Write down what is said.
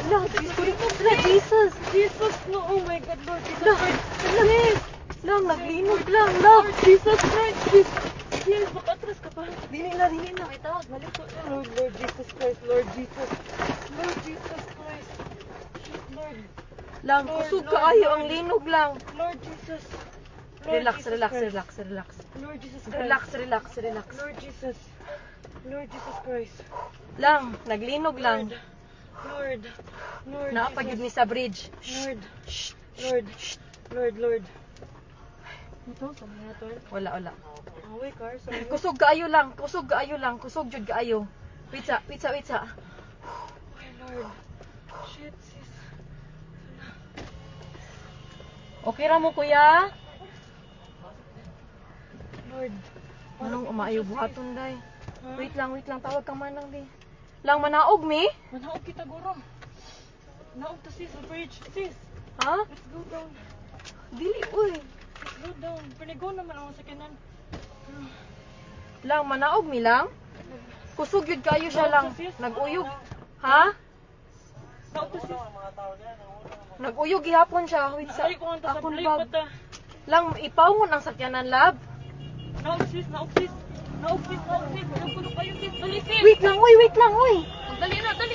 Lang, Jesus. Jesus, no. Oh my God, Lord Jesus Lang, Christ. lang. Lang, naglinog lang. Lang, Jesus Christ. Yes, makatras ka pa. Dili na. May tawag, balik ko. Lord Jesus Christ, Lord Jesus. Lord Jesus Christ. Lord. Lang, Lord, kusog Lord, kaayo Lord. ang linog lang. Lord Jesus. Lord Relax, Jesus relax, Christ. relax, relax. Lord Jesus Christ. Relax, relax, relax. Lord Jesus. Lord Jesus Christ. Lang, naglinog lang. Lord. Lord Naapagid ni Jesus. sa bridge. Lord. Lord. Ito, sa mga to. Wala. Away, car. Sorry. Kusog kaayo lang. Kusog jud kaayo. Pizza. Oh, Lord. Shit, sis. Okay ra mo, kuya? Lord. Anong umaayo buhaton, day? Ha? Wait lang. Tawag ka man lang, di. Lang, manaog, mi? Manaog kita, guro. Naog to, sis. Sa bridge. Sis. Ha? Let's go down. Dili, uy. Let's go down. Panigo naman ako sa kanan. Lang, manaog, mi lang? Kusog yun kayo siya lang. Nag-uyog. Ha? Naog to, sis. Nag-uyog gihapon siya. Wait sa Ay, kung ang akong tasabli bag. pa ta. Lang, ipawngon ang sakyanan, lab. Naog, sis. Naog, sis. Naog, sis. Naog, sis. Naog, kayo, sis. Dali, sis. Wait lang, uy. Dali na, dali.